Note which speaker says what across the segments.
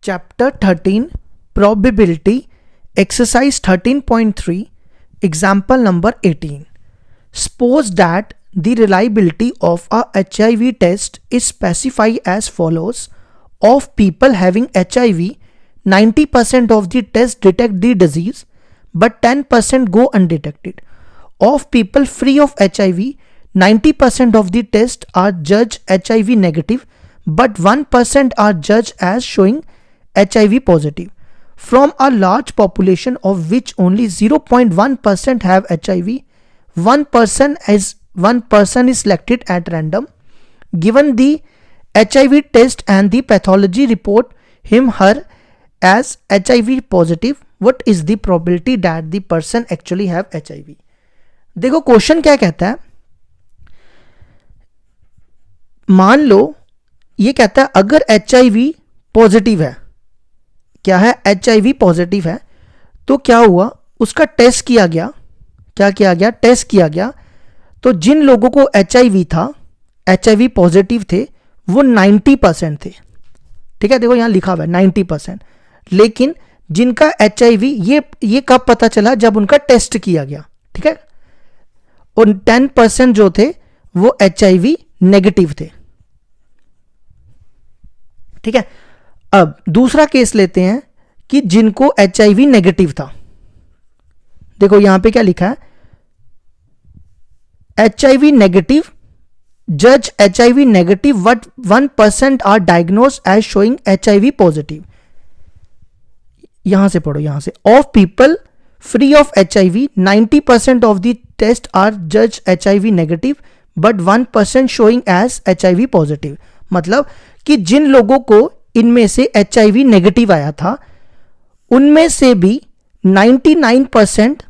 Speaker 1: Chapter 13 Probability Exercise 13.3 Example number 18. Suppose that the reliability of a HIV test is specified as follows. Of people having HIV, 90% of the tests detect the disease, but 10% go undetected. Of people free of HIV, 90% of the tests are judged HIV negative, but 1% are judged as showing HIV positive. From a large population of which only 0.1% have HIV, one person is selected at random. Given the HIV test and the pathology report him/her as HIV positive, what is the probability that the person actually have HIV? देखो question क्या कहता है, मान लो ये कहता है अगर HIV positive है, क्या है HIV पॉजिटिव है, तो क्या हुआ, उसका टेस्ट किया गया, क्या किया गया, टेस्ट किया गया, तो जिन लोगों को HIV था, HIV पॉजिटिव थे, वो 90% थे. ठीक है, देखो यहां लिखा हुआ है 90%. लेकिन जिनका HIV ये कब पता चला, जब उनका टेस्ट किया गया. ठीक है, और 10% जो थे वो HIV नेगेटिव थे. ठीक है, अब दूसरा केस लेते हैं कि जिनको HIV नेगेटिव था. देखो यहां पे क्या लिखा है, HIV नेगेटिव, जज HIV negative but 1% are diagnose as showing HIV positive. यहां से पढ़ो, यहां से, of people free of HIV, 90% of the test are जज HIV negative but 1% showing as HIV positive. मतलब कि जिन लोगों को इनमें से HIV नेगेटिव आया था, उनमें से भी 99%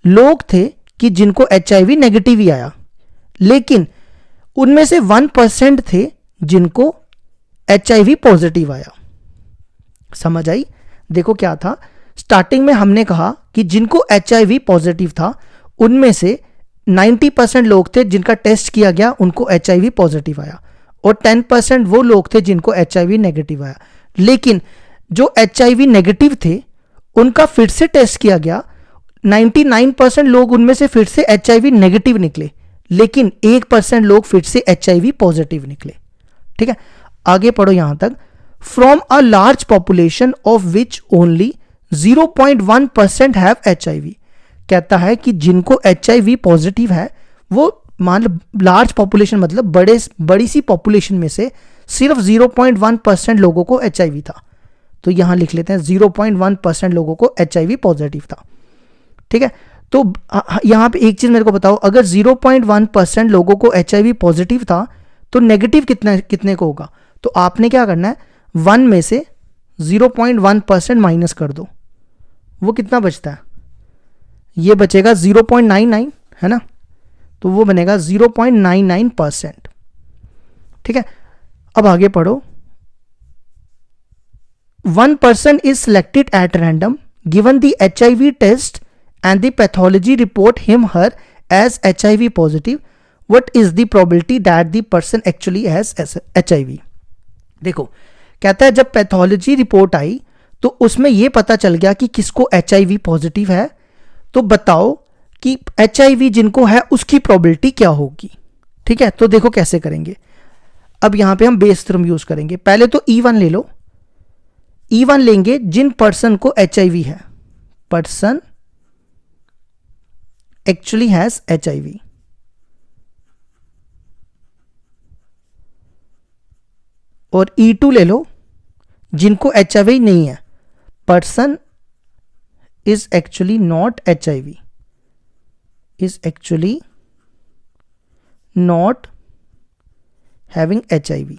Speaker 1: लोग थे कि जिनको HIV नेगेटिव ही आया, लेकिन उनमें से 1% थे जिनको HIV पॉजिटिव आया. समझ आई? देखो क्या था, स्टार्टिंग में हमने कहा कि जिनको HIV पॉजिटिव था उनमें से 90% लोग थे जिनका टेस्ट किया गया, उनको HIV पॉजिटिव आया, और 10% वो लोग थे जिनको HIV नेगेटिव आया. लेकिन जो HIV नेगेटिव थे उनका फिर से टेस्ट किया गया, 99% लोग उनमें से फिर से HIV नेगेटिव निकले, लेकिन 1% लोग फिर से HIV पॉजिटिव निकले. ठीक है, आगे पढ़ो यहां तक. From a large population of which only 0.1% have HIV. कहता है कि जिनको HIV पॉजिटिव है, वो मान लो लार्ज पॉपुलेशन मतलब बड़ी सी पॉपुलेशन में से सिर्फ 0.1% लोगों को HIV था. तो यहां लिख लेते हैं 0.1% लोगों को HIV पॉजिटिव था. ठीक है, तो यहां पे एक चीज मेरे को बताओ, अगर 0.1% लोगों को HIV पॉजिटिव था तो नेगेटिव कितने को होगा? तो आपने क्या करना है, 1 में से 0.1% माइनस कर दो, वो कितना बचता है, ये बचेगा 0.99, है ना, तो वो बनेगा 0.99%. ठीक है, अब आगे पढ़ो. 1% is selected at random, given the HIV test and the pathology report him/her as HIV positive. What is the probability that the person actually has HIV? देखो कहता है जब पैथोलॉजी रिपोर्ट आई तो उसमें यह पता चल गया कि किसको HIV पॉजिटिव है, तो बताओ कि HIV जिनको है उसकी प्रोबेबिलिटी क्या होगी. ठीक है, तो देखो कैसे करेंगे. अब यहां पे हम बेस थ्योरम यूज करेंगे. पहले तो E1 ले लो. E1 लेंगे जिन पर्सन को HIV है, पर्सन एक्चुअली हैज HIV. और E2 ले लो जिनको HIV नहीं है, person is actually not HIV, is actually not having HIV.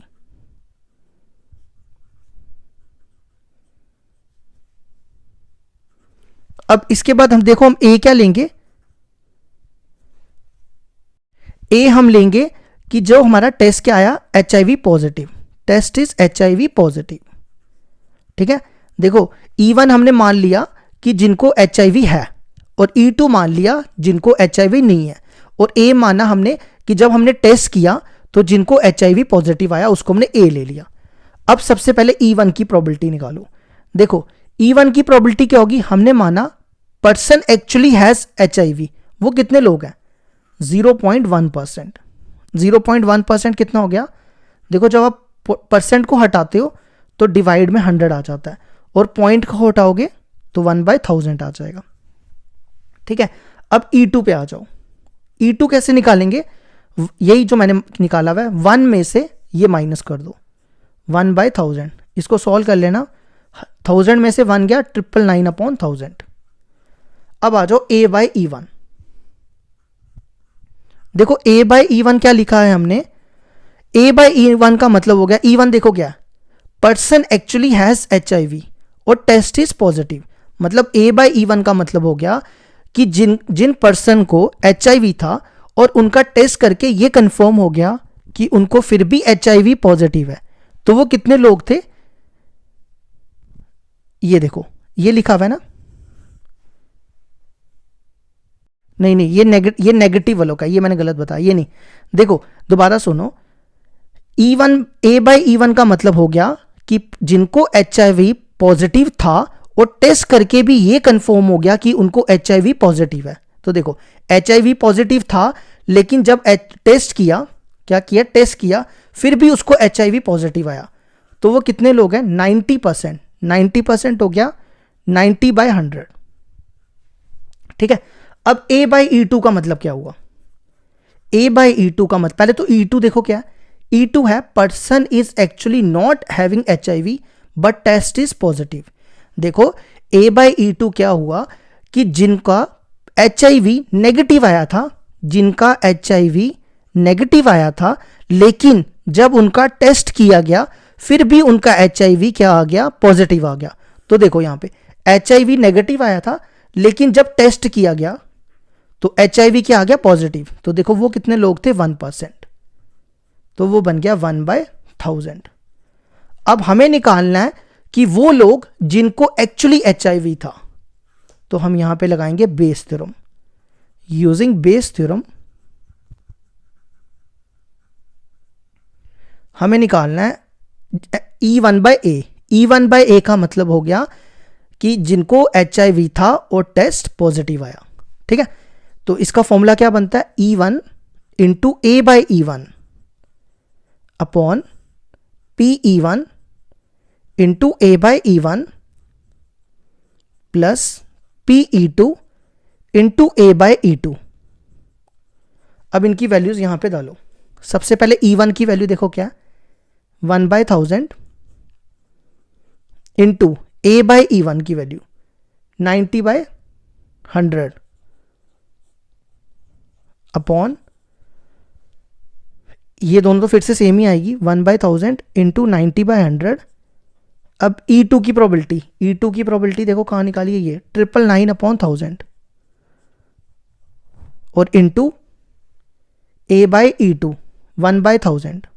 Speaker 1: अब इसके बाद हम देखो, हम A क्या लेंगे, A हम लेंगे कि जो हमारा टेस्ट क्या आया, HIV positive, test is HIV positive. ठीक है, देखो E1 हमने मान लिया कि जिनको HIV है, और E2 मान लिया जिनको HIV नहीं है, और A माना हमने कि जब हमने टेस्ट किया तो जिनको HIV पॉजिटिव आया उसको हमने A ले लिया. अब सबसे पहले E1 की प्रोबेबिलिटी निकालो। देखो E1 की प्रोबेबिलिटी क्या होगी, हमने माना पर्सन एक्चुअली हैज HIV, वो कितने लोग हैं 0.1%। 0.1% कितना हो गया, देखो जब आप परसेंट को हटाते हो तो डिवाइड में 100 आ जाता है, और पॉइंट को हटाओगे तो 1/1000 आ जाएगा। ठीक है, अब E2 पे आ जाओ। E2 कैसे निकालेंगे, यही जो मैंने निकाला हुआ है, 1 में से ये माइनस कर दो 1/1000, इसको सॉल्व कर लेना। 1000 में से 1 गया 999/1000। अब आ जाओ A/E1। देखो A/E1 क्या लिखा है हमने, A/E1 का मतलब हो गया, E1 देखो क्या, पर्सन एक्चुअली हैज HIV और टेस्ट इज पॉजिटिव। मतलब A/E1 का मतलब हो गया कि जिन पर्सन को HIV था और उनका टेस्ट करके ये कंफर्म हो गया कि उनको फिर भी HIV पॉजिटिव है, तो वो कितने लोग थे, ये देखो ये लिखा हुआ है ना, नहीं ये नेगेटिव वालों का, ये मैंने गलत बताया, ये नहीं। देखो दोबारा सुनो, E1 A/E1 का मतलब हो गया कि जिनको HIV पॉजिटिव था और टेस्ट करके भी ये कंफर्म हो गया कि उनको HIV पॉजिटिव है। तो देखो HIV पॉजिटिव था, लेकिन जब टेस्ट किया, क्या किया, टेस्ट किया, फिर भी उसको HIV पॉजिटिव आया, तो वो कितने लोग हैं 90%। 90% हो गया 90/100। ठीक है, अब A/E2 का मतलब क्या हुआ, A/E2 का मतलब, पहले तो E2 देखो क्या है, E2 है person is actually not having HIV but test is positive. देखो A/E2 क्या हुआ कि जिनका HIV नेगेटिव आया था, जिनका HIV नेगेटिव आया था, लेकिन जब उनका टेस्ट किया गया फिर भी उनका HIV क्या आ गया, पॉजिटिव आ गया। तो देखो यहां पे HIV नेगेटिव आया था, लेकिन जब टेस्ट किया गया तो HIV क्या आ गया, पॉजिटिव। तो देखो वो कितने लोग थे 1%, तो वो बन गया 1/1000। अब हमें निकालना है कि वो लोग जिनको एक्चुअली HIV था, तो हम यहां पे लगाएंगे Bayes theorem. Using Bayes theorem हमें निकालना है E1/A। E1/A का मतलब हो गया कि जिनको HIV था और टेस्ट पॉजिटिव आया। ठीक है, तो इसका फॉर्मूला क्या बनता है, E1 into A/E1 upon PE1 into A/E1 plus PE2 into A/E2। अब इनकी वैल्यूज यहां पे डालो। सबसे पहले E1 की वैल्यू देखो क्या, 1/1000 इंटू A/E1 की वैल्यू 90/100 अपॉन, ये दोनों तो फिर से सेम ही आएगी, 1/1000 इंटू 90/100। अब E2 की प्रोबेबिलिटी, E2 की प्रोबेबिलिटी देखो कहां निकाली है, ये 999/1000 और इंटू A/E2 1/1000।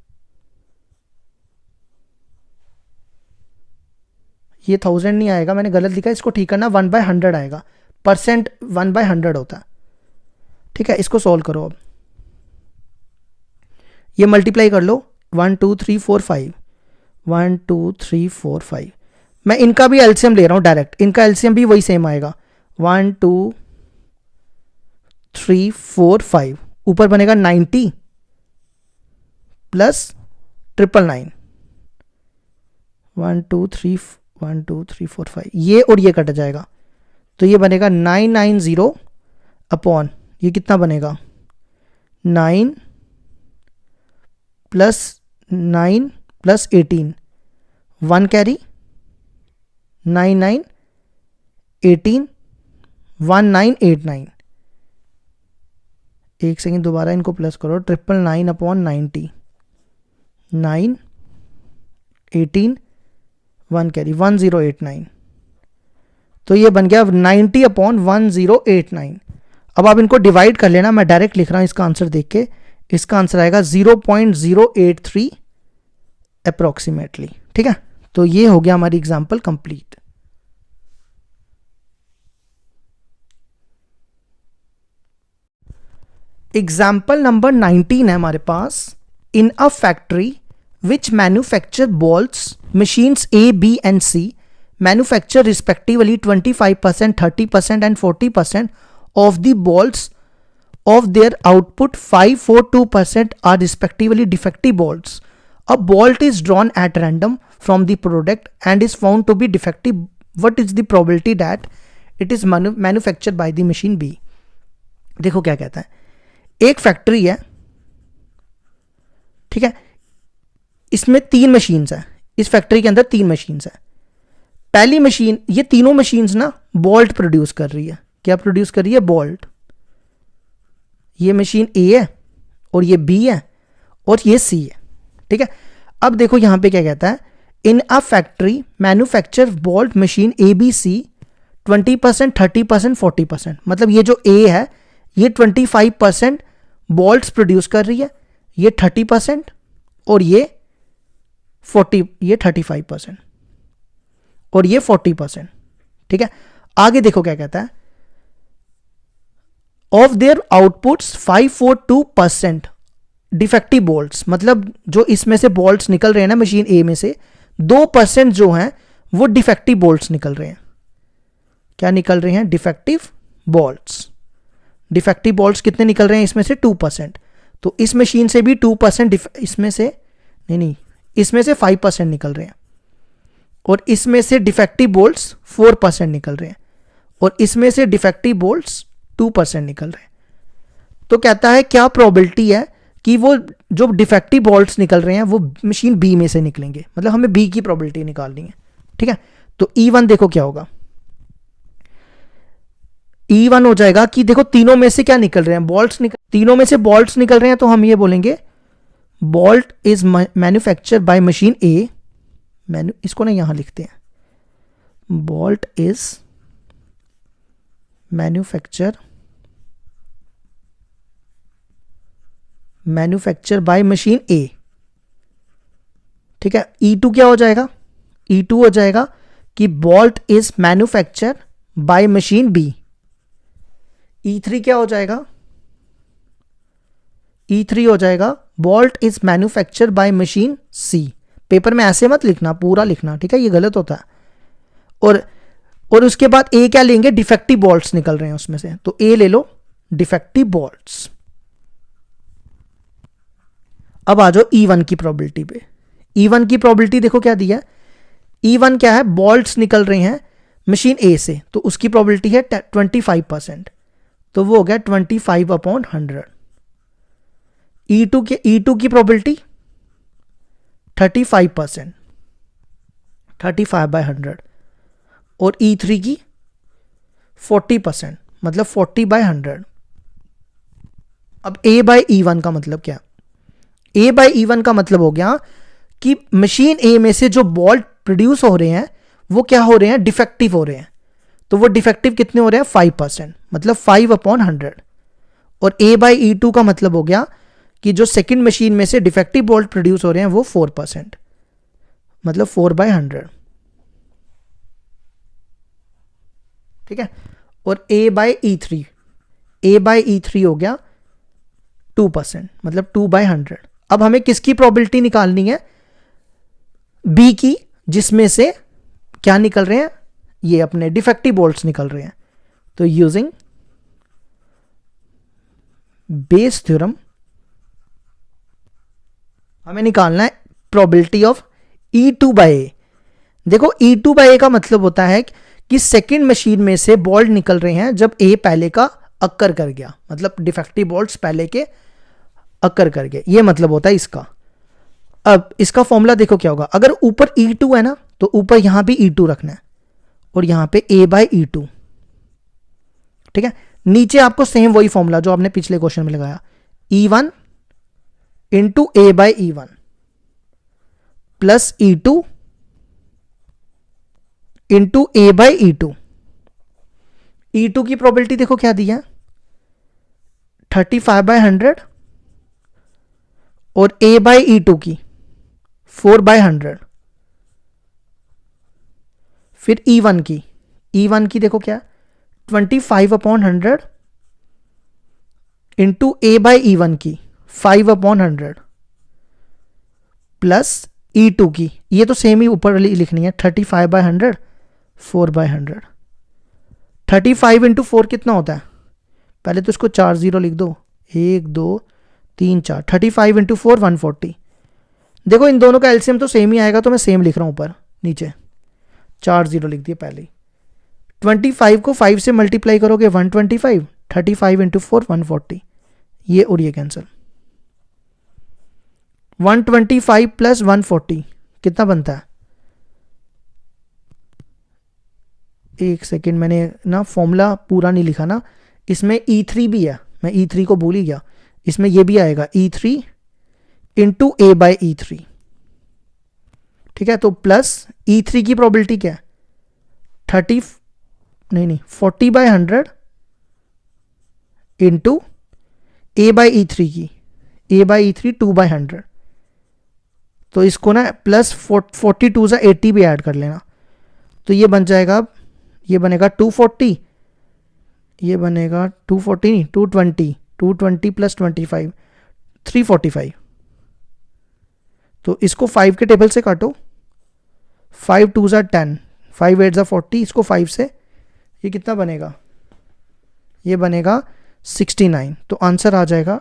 Speaker 1: ये 1000 नहीं आएगा, मैंने गलत लिखा, इसको ठीक करना, 1/100 आएगा, परसेंट 1/100 होता है। ठीक है, इसको सॉल्व करो। अब ये मल्टीप्लाई कर लो, 1 2 3 4 5, 1 2 3 4 5। मैं इनका भी एलसीएम ले रहा हूं डायरेक्ट, इनका एलसीएम भी वही सेम आएगा, 1 2 3 4 5, ऊपर बनेगा 90 प्लस 999, 1 2 3 1 2 3 4 5, ये और ये कट जाएगा, तो ये बनेगा 990 अपॉन, ये कितना बनेगा 9 प्लस 9 प्लस 18, 1 कैरी 9 9 18 1989। एक सेकेंड, दोबारा इनको प्लस करो, 999 अपॉन 90, 9 18 1 कैरी 1089, तो ये बन गया 90 अपॉन 1089। अब आप इनको डिवाइड कर लेना, मैं डायरेक्ट लिख रहा हूं इसका आंसर देख के, इसका आंसर आएगा 0.083 अप्रोक्सीमेटली। ठीक है, तो ये हो गया हमारी एग्जांपल कंप्लीट। एग्जाम्पल नंबर 19 है हमारे पास। In a factory which manufacture balls, machines A, B and C manufacture respectively 25%, 30% and 40% of the balls of their output. 5, 4, 2% are respectively defective balls. A bolt is drawn at random from the product and is found to be defective. What is the probability that it is manufactured by the machine B? देखो क्या कहता है, एक factory है, ठीक है, इसमें 3 machines है, इस फैक्ट्री के अंदर 3 मशीन्स है. पहली मशीन, ये तीनों मशीन्स ना बोल्ट प्रोड्यूस कर रही है. क्या प्रोड्यूस कर रही है? बोल्ट. ये मशीन ए है और ये बी है और ये सी है, ठीक है. अब देखो यहां पे क्या कहता है, in a factory manufacture bolt machine A B C 20%, 30%, 40%. मतलब ये जो ए है ये 25% बोल्ट्स प्रोड्यूस कर रही है, ये 30% और ये 35% और ये 40%, ठीक है. आगे देखो क्या कहता है, of their outputs 542% defective bolts. मतलब जो इसमें से बोल्ट्स निकल रहे हैं ना मशीन ए में से, 2% जो हैं वो डिफेक्टिव बोल्ट्स निकल रहे हैं. क्या निकल रहे हैं? Defective bolts. डिफेक्टिव बोल्ट्स कितने निकल रहे हैं इसमें से? 2%. तो इस मशीन से भी 2%, इसमें से नहीं, इसमें से 5% निकल रहे हैं और इसमें से डिफेक्टिव बोल्ट्स 4% निकल रहे हैं और इसमें से डिफेक्टिव बोल्ट्स 2% निकल रहे हैं. तो कहता है क्या प्रोबेबिलिटी है कि वो जो डिफेक्टिव बोल्ट्स निकल रहे हैं वो मशीन बी में से निकलेंगे. मतलब हमें बी की प्रोबेबिलिटी निकालनी है, ठीक है. तो E1 देखो क्या होगा, E1 हो जाएगा कि देखो तीनों में से क्या निकल रहे हैं? बोल्ट्स तीनों में से बोल्ट्स निकल रहे हैं, तो हम ये बोलेंगे bolt is manufacture by machine A. इसको ना यहां लिखते हैं, bolt is manufacture by machine A, ठीक है. E2 क्या हो जाएगा? E2 हो जाएगा कि bolt is manufacture by machine B. E3 क्या हो जाएगा? E3 हो जाएगा bolt is manufacture by machine C. Paper में ऐसे मत लिखना, पूरा लिखना, ठीक है, ये गलत होता है. और उसके बाद ए क्या लेंगे? डिफेक्टिव बोल्ट्स निकल रहे हैं उसमें से, तो ए ले लो, डिफेक्टिव बोल्ट्स. अब आ जाओ E1 की प्रोबेबिलिटी पे. E1 की प्रोबेबिलिटी देखो क्या दिया है. E1 क्या है? बोल्ट्स निकल रहे हैं मशीन ए से, तो उसकी प्रोबेबिलिटी है 25%, तो वो हो गया 25/100. E2 की प्रोबेबिलिटी 35%, 35/100 और E3 की 40%, मतलब 40/100. अब A/E1 का मतलब क्या? A/E1 का मतलब हो गया कि मशीन ए में से जो बोल्ट प्रोड्यूस हो रहे हैं वो क्या हो रहे हैं? डिफेक्टिव हो रहे हैं. तो वो डिफेक्टिव कितने हो रहे हैं? 5%, मतलब 5/100. और A/E2 का मतलब हो गया कि जो सेकंड मशीन में से डिफेक्टिव बोल्ट प्रोड्यूस हो रहे हैं वो 4%, मतलब 4/100, ठीक है. और A/E3 हो गया 2%, मतलब 2/100. अब हमें किसकी प्रोबेबिलिटी निकालनी है? बी की, जिसमें से क्या निकल रहे हैं? ये अपने डिफेक्टिव बोल्ट्स निकल रहे हैं. तो यूजिंग बेस थ्योरम हमें निकालना है प्रोबेबिलिटी ऑफ E2/A. देखो E2/A का मतलब होता है कि सेकंड मशीन में से बोल्ट निकल रहे हैं जब A पहले का अक्कर कर गया, मतलब डिफेक्टिव बोल्ट्स पहले के अक्कर कर गए, ये मतलब होता है इसका. अब इसका फॉर्मूला देखो क्या होगा. अगर ऊपर E2 है ना, तो ऊपर यहां भी E2 रखना है और यहां पे A/E2, ठीक है. नीचे आपको सेम वही फॉर्मूला जो आपने पिछले क्वेश्चन में लगाया, E1 into A/E1 plus E2 into A/E2. E2 की प्रोबेबिलिटी देखो क्या दी है? 35/100 और A/E2 की 4/100. फिर E1 की देखो क्या? 25/100 इंटू A/E1 की 5/100 प्लस E2 की, ये तो सेम ही ऊपर वाली लिखनी है, 35/100 4/100। 35 इंटू 4 कितना होता है, पहले तो इसको 4 0 लिख दो, 1 2 3 4, 35 इंटू 4 140। देखो इन दोनों का एलसीएम तो सेम ही आएगा, तो मैं सेम लिख रहा हूँ ऊपर नीचे, 4 0 लिख दिए पहले ही। 25 को 5 से मल्टीप्लाई करोगे 125, 35 इंटू 4 140, ये और ये कैंसिल। 125 प्लस 140 कितना बनता है, एक सेकेंड, मैंने ना फॉर्मूला पूरा नहीं लिखा ना, इसमें E3 भी है, मैं E3 को भूल ही गया, इसमें ये भी आएगा E3 इंटू A/E3, ठीक है। तो प्लस E3 की प्रोबेबिलिटी क्या है, 40/100 इंटू A/E3 की, A/E3 2/100, तो इसको ना प्लस 42 से 80 भी ऐड कर लेना, तो ये बन जाएगा, ये बनेगा 240, ये बनेगा 240 नहीं 220, 220 प्लस 25 345। तो इसको 5 के टेबल से काटो, 5 2 ज़ा 10, 5 8 ज़ा 40, इसको 5 से, ये कितना बनेगा, ये बनेगा 69। तो आंसर आ जाएगा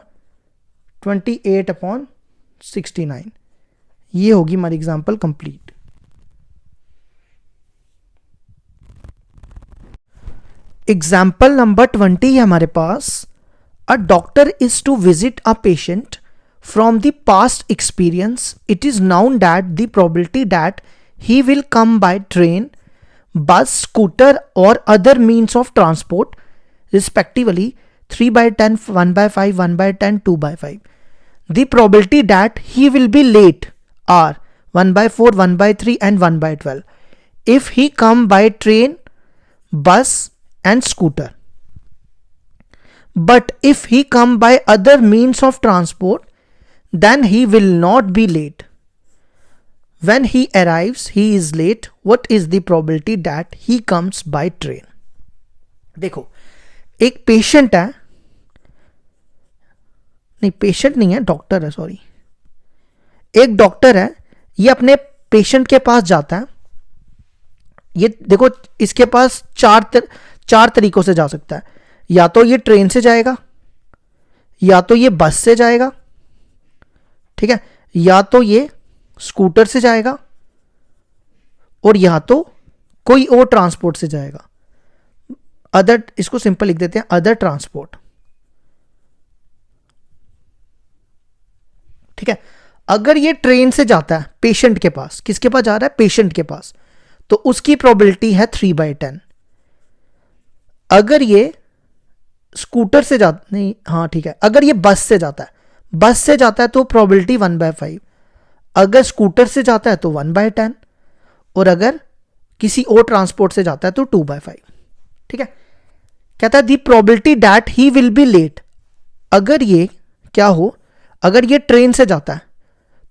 Speaker 1: 28/69। ये होगी हमारी एग्जाम्पल कंप्लीट। एग्जाम्पल नंबर 20 है हमारे पास। A doctor is to visit a patient from the past experience it is known that the probability that he will come by train, bus, scooter or other means of transport respectively 3/10, 1/5, 1/10, 2/5. The probability that he will be late are 1/4, 1/3 and 1/12 if he come by train, bus and scooter. But if he come by other means of transport, then he will not be late. When he arrives, he is late. What is the probability that he comes by train? देखो, एक patient है, नहीं patient नहीं है, doctor है, sorry, एक doctor है, ये अपने पेशेंट के पास जाता है। ये देखो, इसके पास चार तरीकों से जा सकता है, या तो ये ट्रेन से जाएगा, या तो ये बस से जाएगा, ठीक है, या तो ये स्कूटर से जाएगा, और या तो कोई और ट्रांसपोर्ट से जाएगा। अदर, इसको सिंपल लिख देते हैं अदर ट्रांसपोर्ट, ठीक है। अगर ये ट्रेन से जाता है पेशेंट के पास, किसके पास जा रहा है, पेशेंट के पास, तो उसकी प्रोबेबिलिटी है 3/10। अगर ये स्कूटर से जाता, नहीं हाँ ठीक है, अगर ये बस से जाता है, बस से जाता है तो प्रोबेबिलिटी 1/5, अगर स्कूटर से जाता है तो 1/10, और अगर किसी और ट्रांसपोर्ट से जाता है तो 2/5, ठीक है। कहता है the probability that he will be late, अगर ये क्या हो, अगर ये ट्रेन से जाता है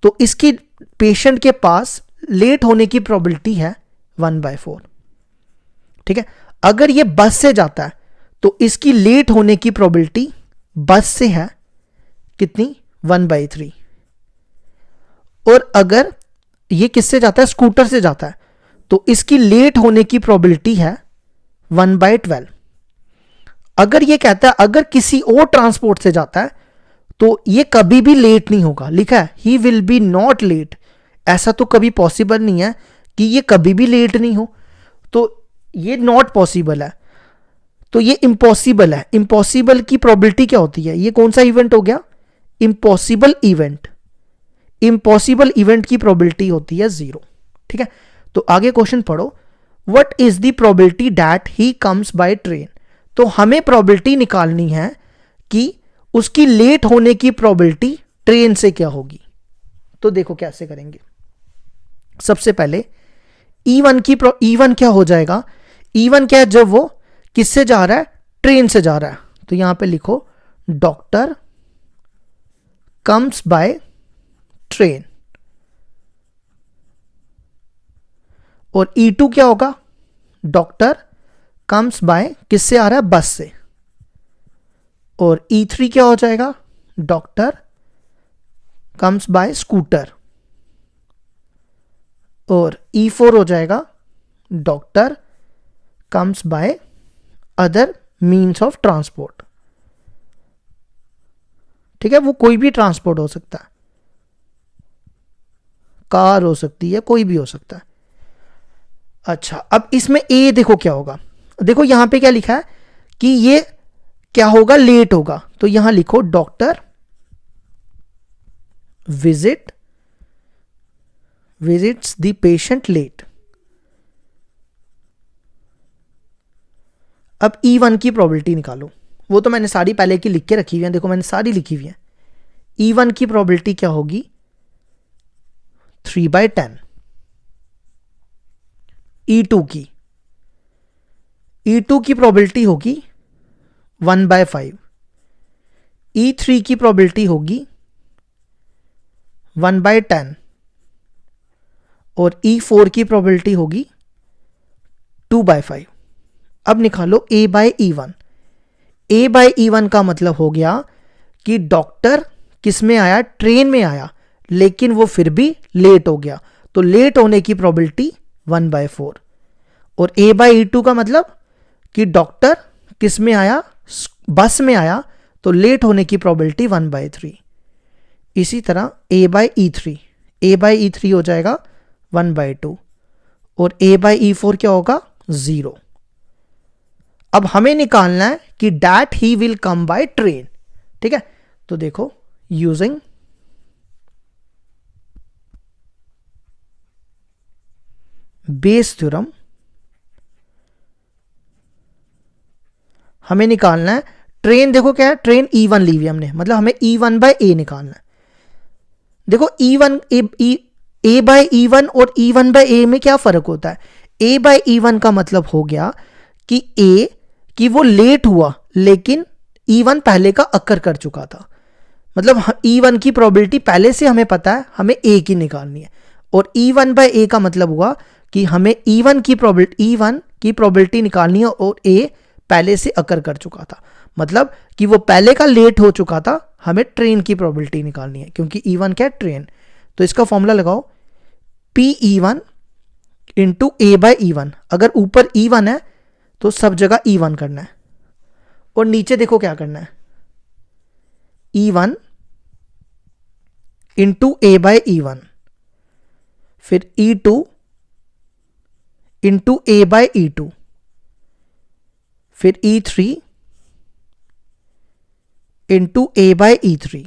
Speaker 1: तो इसकी पेशेंट के पास लेट होने की प्रोबेबिलिटी है 1/4, ठीक है। अगर ये बस से जाता है तो इसकी लेट होने की प्रोबेबिलिटी बस से है कितनी, 1/3, और अगर ये किससे जाता है, स्कूटर से जाता है, तो इसकी लेट होने की प्रोबेबिलिटी है 1/12। अगर ये कहता है अगर किसी और ट्रांसपोर्ट से जाता है तो ये कभी भी लेट नहीं होगा, लिखा है ही विल बी नॉट लेट, ऐसा तो कभी पॉसिबल नहीं है कि ये कभी भी लेट नहीं हो, तो ये नॉट पॉसिबल है, तो ये इम्पॉसिबल है। इम्पॉसिबल की प्रोबेबिलिटी क्या होती है, ये कौन सा इवेंट हो गया, इम्पॉसिबल इवेंट। इम्पॉसिबल इवेंट की प्रोबेबिलिटी होती है 0, ठीक है। तो आगे क्वेश्चन पढ़ो, what is the probability that he comes by train, तो हमें प्रोबेबिलिटी निकालनी है कि उसकी लेट होने की प्रोबेबिलिटी ट्रेन से क्या होगी। तो देखो कैसे करेंगे, सबसे पहले E1 क्या हो जाएगा, E1 क्या है, जब वो किससे जा रहा है, ट्रेन से जा रहा है, तो यहां पे लिखो डॉक्टर कम्स बाय ट्रेन, और E2 क्या होगा, डॉक्टर कम्स बाय किससे आ रहा है, बस से, और E3 क्या हो जाएगा, डॉक्टर कम्स बाय स्कूटर, और E4 हो जाएगा doctor comes by other means of transport. ठीक है, वो कोई भी ट्रांसपोर्ट हो सकता है, कार हो सकती है, कोई भी हो सकता है। अच्छा, अब इसमें ए देखो क्या होगा, देखो यहां पे क्या लिखा है कि ये क्या होगा, लेट होगा, तो यहां लिखो doctor visits the patient late. अब E1 की प्रोबेबिलिटी निकालो, वो तो मैंने सारी पहले की लिख के रखी हुई है, देखो मैंने सारी लिखी हुई है। E1 की प्रोबेबिलिटी क्या होगी, 3/10। E2 की प्रोबेबिलिटी होगी 1/5। E3 की प्रोबेबिलिटी होगी 1/10 और E4 की प्रोबेबिलिटी होगी 2/5। अब निकालो A/E1। A/E1 का मतलब हो गया कि डॉक्टर किस में आया, ट्रेन में आया, लेकिन वो फिर भी लेट हो गया, तो लेट होने की प्रोबेबिलिटी 1/4। और A/E2 का मतलब कि डॉक्टर किस में आया, बस में आया, तो लेट होने की प्रोबेबिलिटी 1/3। इसी तरह A/E3 हो जाएगा 1/2 और A/E4 क्या होगा, 0। अब हमें निकालना है कि that he will come by train. ठीक है, तो देखो यूजिंग बेस थ्योरम हमें निकालना है ट्रेन। देखो क्या है, ट्रेन E1 ली हुई हमने, मतलब हमें E1/A निकालना है। देखो A/E1 और E1/A में क्या फर्क होता है, A/E1 का मतलब हो गया कि A कि वो लेट हुआ, लेकिन E1 पहले का अकर कर चुका था, मतलब E1 की प्रोबेबिलिटी पहले से हमें पता है, हमें A की निकालनी है। और E1/A का मतलब हुआ कि हमें E1 की प्रोबेबिलिटी निकालनी है और A पहले से अकर कर चुका था, मतलब कि वो पहले का लेट हो चुका था, हमें ट्रेन की प्रोबेबिलिटी निकालनी है, क्योंकि E1 क्या है, ट्रेन। तो इसका फॉर्मूला लगाओ, PE1 इंटू A/E1। अगर ऊपर E1 है तो सब जगह E1 करना है, और नीचे देखो क्या करना है, E1 इंटू A/E1, फिर E2 इंटू A/E2, फिर E3 into A/E3,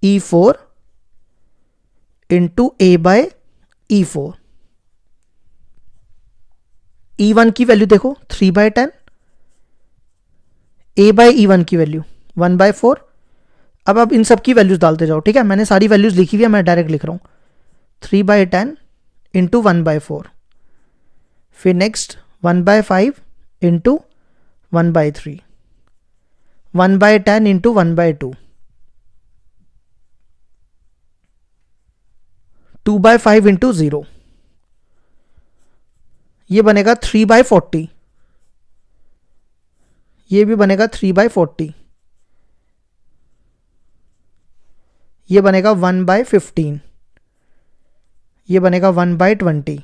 Speaker 1: E4 into A/E4। E1 की वैल्यू देखो 3/10, A/E1 की वैल्यू 1/4। अब इन सब की वैल्यूज डालते जाओ। ठीक है, मैंने सारी वैल्यूज लिखी हुई है, मैं डायरेक्ट लिख रहा हूं, 3/10 इंटू 1/4, फिर नेक्स्ट 1/5 इंटू 1/3, 1/10 इंटू 1/2, 2/5 इंटू 0, ये बनेगा 3/40, ये भी बनेगा 3/40, ये बनेगा 1/15, ये बनेगा 1/20,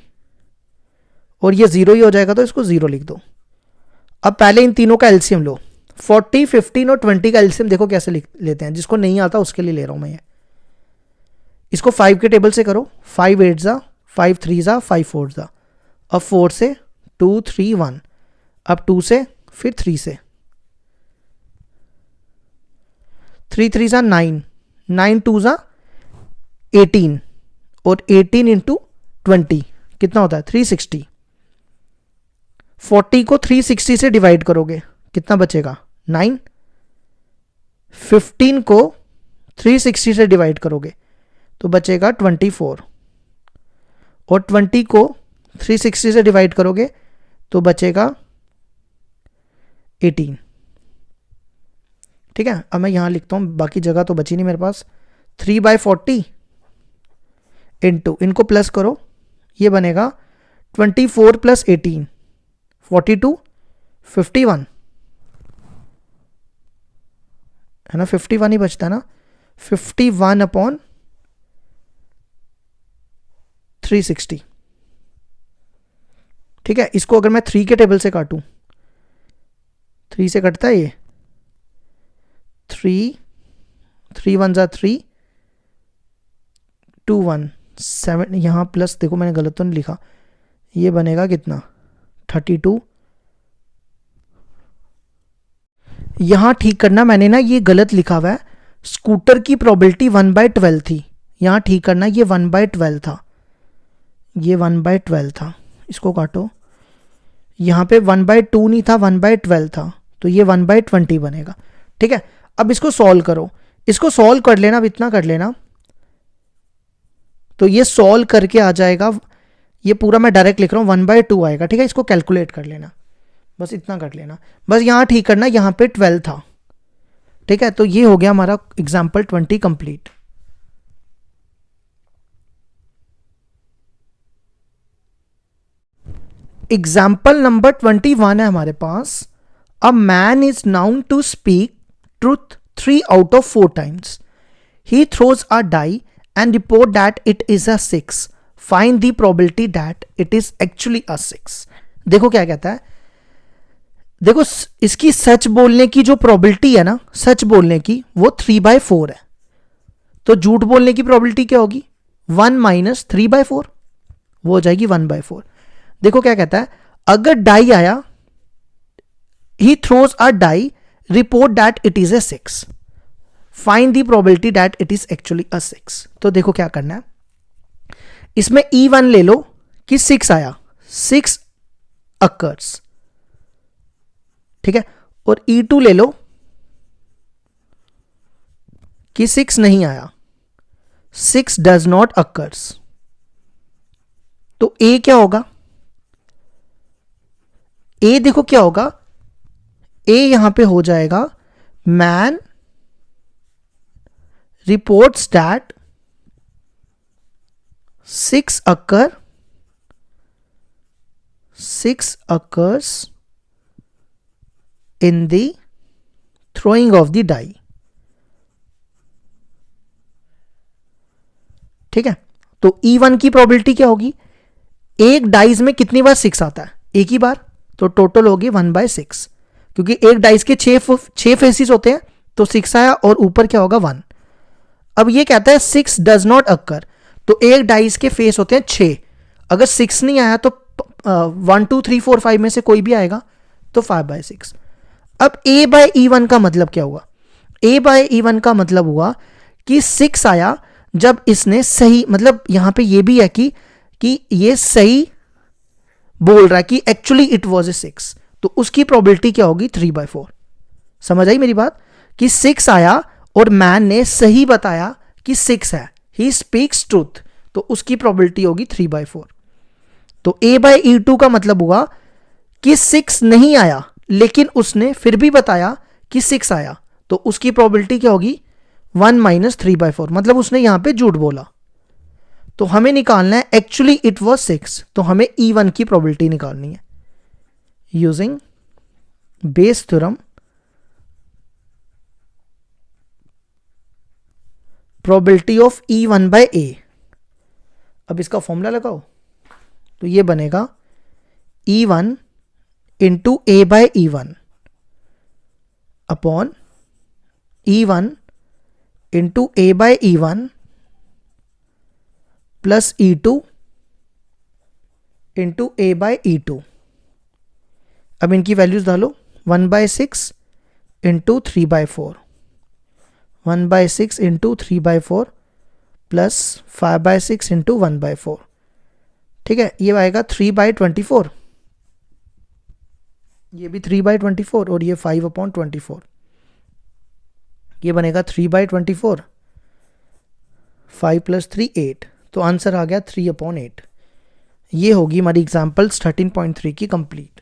Speaker 1: और ये 0 ही हो जाएगा, तो इसको 0 लिख दो। अब पहले इन तीनों का एलसीएम लो, 40, 15 और 20 का एलसीएम देखो कैसे लिख लेते हैं, जिसको नहीं आता उसके लिए ले रहा हूं मैं ये। इसको 5 के टेबल से करो, 5 8 जा, 5 3 जा, 5 4 जा। अब 4 से 2 3 1, अब 2 से, फिर 3 से, 3 3 जा 9, 9 2 जा 18, और 18 इंटू 20 कितना होता है, 360। 40 को 360 से डिवाइड करोगे, कितना बचेगा, 9। 15 को 360 से डिवाइड करोगे तो बचेगा 24, और 20 को 360 से डिवाइड करोगे तो बचेगा 18। ठीक है, अब मैं यहां लिखता हूं, बाकी जगह तो बची नहीं मेरे पास। 3/40 इंटू, इनको प्लस करो, ये बनेगा 24 प्लस 18, 42, 51 है ना, 51 ही बचता है ना, 51/18 360। ठीक है, इसको अगर मैं 3 के टेबल से काटूं, 3 से कटता है ये, 3 1 जा 3, 2 1 7, यहाँ प्लस, देखो मैंने गलत तो नहीं लिखा, ये बनेगा कितना 32। यहाँ ठीक करना, मैंने ना ये गलत लिखा हुआ है, स्कूटर की प्रोबेबिलिटी 1/12 थी, यहाँ ठीक करना, ये 1/12 था, ये 1/12 था, इसको काटो, यहाँ पे 1/2 नहीं था, 1/12 था, तो ये 1/20 बनेगा। ठीक है, अब इसको सॉल्व करो, इसको सॉल्व कर लेना, अब इतना कर लेना, तो ये सॉल्व करके आ जाएगा, ये पूरा मैं डायरेक्ट लिख रहा हूँ, 1/2 आएगा। ठीक है, इसको कैलकुलेट कर लेना, बस इतना कर लेना, बस यहाँ ठीक करना, यहाँ पे 12 था। ठीक है, तो ये हो गया हमारा एग्जाम्पल 20 कंप्लीट। एग्जाम्पल नंबर 21 है हमारे पास। A man is known to speak truth 3 out of 4 times. He throws a die and report that it is a 6. Find the probability that it is actually a 6. देखो क्या कहता है, देखो इसकी सच बोलने की जो प्रोबेबिलिटी है ना, सच बोलने की, वो 3/4 है, तो झूठ बोलने की प्रोबेबिलिटी क्या होगी, 1 - 3/4, वो हो जाएगी 1/4। देखो क्या कहता है, अगर डाई आया, he throws a die, report that it is a 6. Find the probability that it is actually a 6. तो देखो क्या करना है, इसमें E1 ले लो कि 6 आया, 6 occurs, ठीक है, और E2 ले लो कि 6 नहीं आया, 6 does not occurs। तो A क्या होगा, A देखो क्या होगा, A यहां पे हो जाएगा, man reports that 6 occurs in the throwing of the die। ठीक है, तो E1 की प्रोबेबिलिटी क्या होगी, एक डाइस में कितनी बार 6 आता है, एक ही बार, तो टोटल होगी 1/6, क्योंकि एक डाइस के 6 फेसिस होते हैं, तो 6 आया और ऊपर क्या होगा 1। अब ये कहता है 6 डज नॉट अक्कर, तो एक डाइस के फेस होते हैं 6, अगर 6 नहीं आया तो 1 2 3 4 5 में से कोई भी आएगा, तो 5/6। अब A/E1 का मतलब क्या हुआ, A/E1 का मतलब हुआ कि 6 आया जब इसने सही, मतलब यहां पे ये भी है कि ये सही बोल रहा है कि एक्चुअली इट वाज ए 6, तो उसकी प्रोबेबिलिटी क्या होगी 3/4। समझ आई मेरी बात, कि 6 आया और मैन ने सही बताया कि 6 है, ही स्पीक्स ट्रूथ, तो उसकी प्रोबेबिलिटी होगी 3/4। तो A/E2 का मतलब हुआ कि 6 नहीं आया, लेकिन उसने फिर भी बताया कि 6 आया, तो उसकी प्रोबेबिलिटी क्या होगी 1 - 3/4, मतलब उसने यहां पे झूठ बोला। तो हमें निकालना है एक्चुअली इट वाज 6, तो हमें E1 की प्रोबेबिलिटी निकालनी है using Bayes theorem, probability of E1/A। अब इसका फॉर्मूला लगाओ, तो ये बनेगा E1 into A/E1 upon E1 into A/E1 plus E2 into A/E2। अब इनकी वैल्यूज डालो, 1/6 इंटू 3/4, 1/6 इंटू 3/4 प्लस 5/6 इंटू 1/4। ठीक है, ये आएगा 3/24, ये भी 3/24 और ये 5/24, ये बनेगा 3/24, 5 + 3 8, तो आंसर आ गया 3/8। ये होगी हमारी एग्जाम्पल्स 13.3 की कंप्लीट।